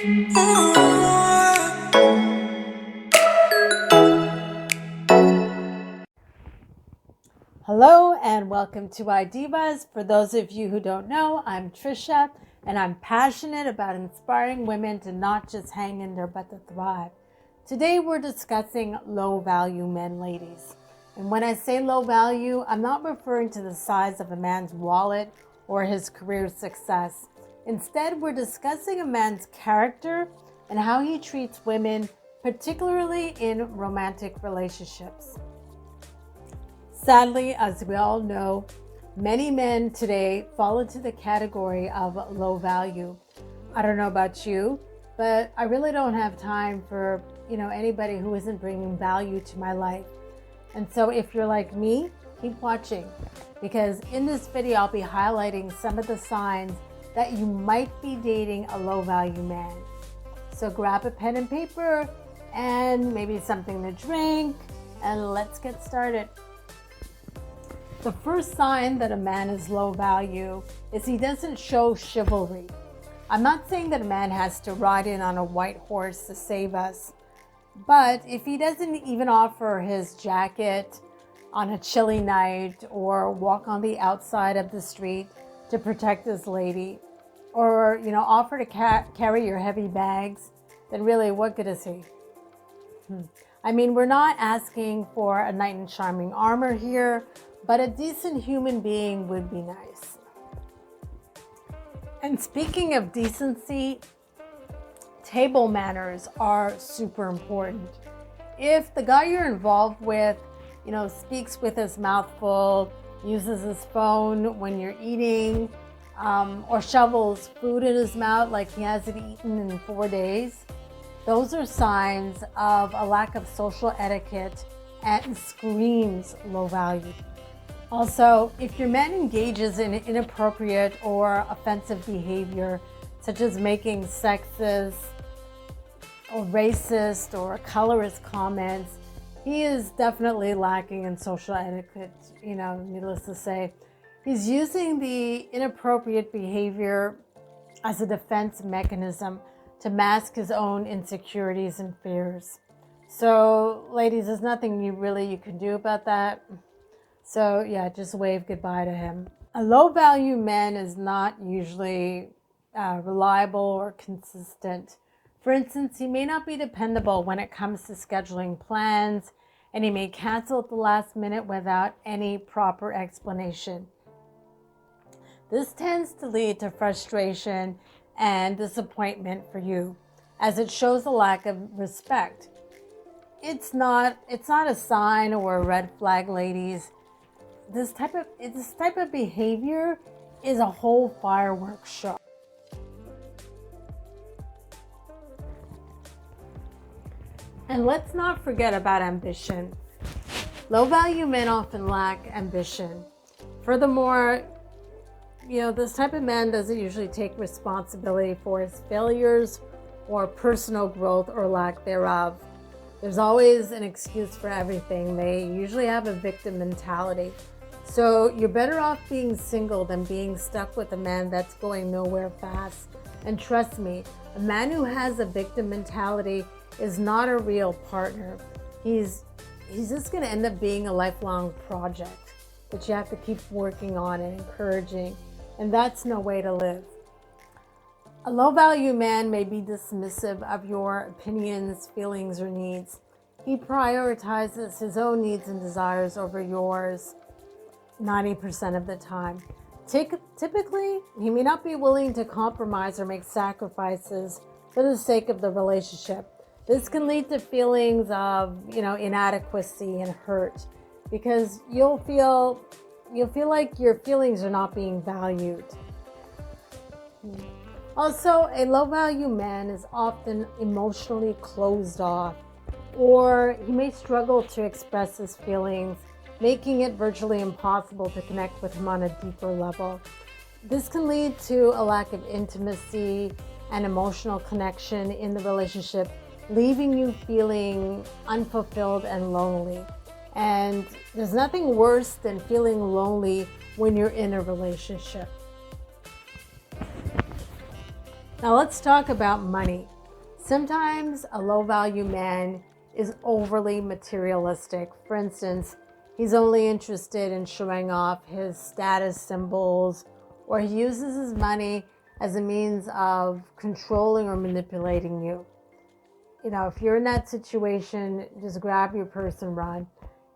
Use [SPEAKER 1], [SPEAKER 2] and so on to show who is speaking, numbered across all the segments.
[SPEAKER 1] Hello and welcome to iDIVAS. For those of you who don't know, I'm Tricia and I'm passionate about inspiring women to not just hang in there but to thrive. Today we're discussing low value men, ladies. And when I say low value, I'm not referring to the size of a man's wallet or his career success. Instead, we're discussing a man's character and how he treats women, particularly in romantic relationships. Sadly, as we all know, many men today fall into the category of low value. I don't know about you, but I really don't have time for, anybody who isn't bringing value to my life. And so if you're like me, keep watching, because in this video, I'll be highlighting some of the signs that you might be dating a low value man. So grab a pen and paper and maybe something to drink, and let's get started. The first sign that a man is low value is he doesn't show chivalry. I'm not saying that a man has to ride in on a white horse to save us, but if he doesn't even offer his jacket on a chilly night or walk on the outside of the street to protect his lady, or offer to carry your heavy bags, then really what good is he? I mean, we're not asking for a knight in shining armor here, but a decent human being would be nice. And speaking of decency, table manners are super important. If the guy you're involved with, speaks with his mouth full, uses his phone when you're eating, or shovels food in his mouth like he hasn't eaten in 4 days, those are signs of a lack of social etiquette and screams low value. Also, if your man engages in inappropriate or offensive behavior, such as making sexist or racist or colorist comments, he is definitely lacking in social etiquette, needless to say. He's using the inappropriate behavior as a defense mechanism to mask his own insecurities and fears. So, ladies, there's nothing you can do about that. So, yeah, just wave goodbye to him. A low-value man is not usually reliable or consistent. For instance, he may not be dependable when it comes to scheduling plans, and he may cancel at the last minute without any proper explanation. This tends to lead to frustration and disappointment for you, as it shows a lack of respect. It's not a sign or a red flag, ladies. This type of behavior is a whole fireworks show. And let's not forget about ambition. Low-value men often lack ambition. Furthermore, this type of man doesn't usually take responsibility for his failures or personal growth or lack thereof. There's always an excuse for everything. They usually have a victim mentality. So you're better off being single than being stuck with a man that's going nowhere fast. And trust me, a man who has a victim mentality is not a real partner. He's just going to end up being a lifelong project that you have to keep working on and encouraging. And that's no way to live. A low-value man may be dismissive of your opinions, feelings, or needs. He prioritizes his own needs and desires over yours 90% of the time. Typically, he may not be willing to compromise or make sacrifices for the sake of the relationship. This can lead to feelings of, inadequacy and hurt, because you'll feel like your feelings are not being valued. Also, a low-value man is often emotionally closed off, or he may struggle to express his feelings, making it virtually impossible to connect with him on a deeper level. This can lead to a lack of intimacy and emotional connection in the relationship, leaving you feeling unfulfilled and lonely. And there's nothing worse than feeling lonely when you're in a relationship. Now let's talk about money. Sometimes a low value man is overly materialistic. For instance, he's only interested in showing off his status symbols, or he uses his money as a means of controlling or manipulating you. You know, if you're in that situation, just grab your purse and run.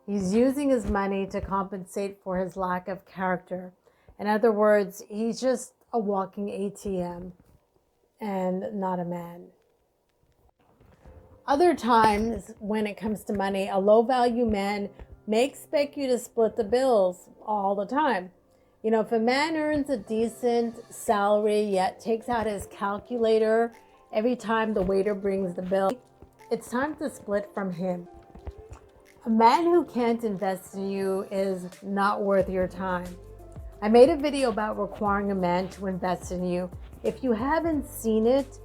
[SPEAKER 1] He's using his money to compensate for his lack of character. In other words, he's just a walking ATM and not a man. Other times, when it comes to money, a low value man may expect you to split the bills all the time. You know, if a man earns a decent salary yet takes out his calculator every time the waiter brings the bill, it's time to split from him. A man who can't invest in you is not worth your time. I made a video about requiring a man to invest in you. If you haven't seen it,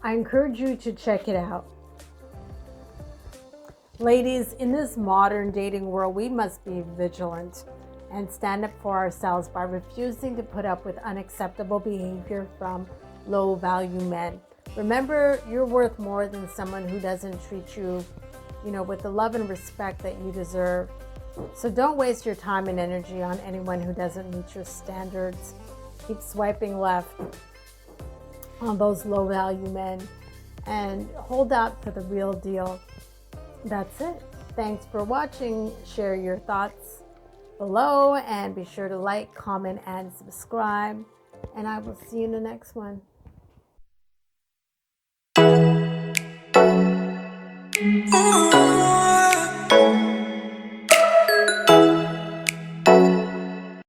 [SPEAKER 1] I encourage you to check it out. Ladies, in this modern dating world, we must be vigilant and stand up for ourselves by refusing to put up with unacceptable behavior from low-value men. Remember, you're worth more than someone who doesn't treat you, with the love and respect that you deserve. So don't waste your time and energy on anyone who doesn't meet your standards. Keep swiping left on those low-value men and hold out for the real deal. That's it. Thanks for watching. Share your thoughts below and be sure to like, comment, and subscribe. And I will see you in the next one.
[SPEAKER 2] Oh,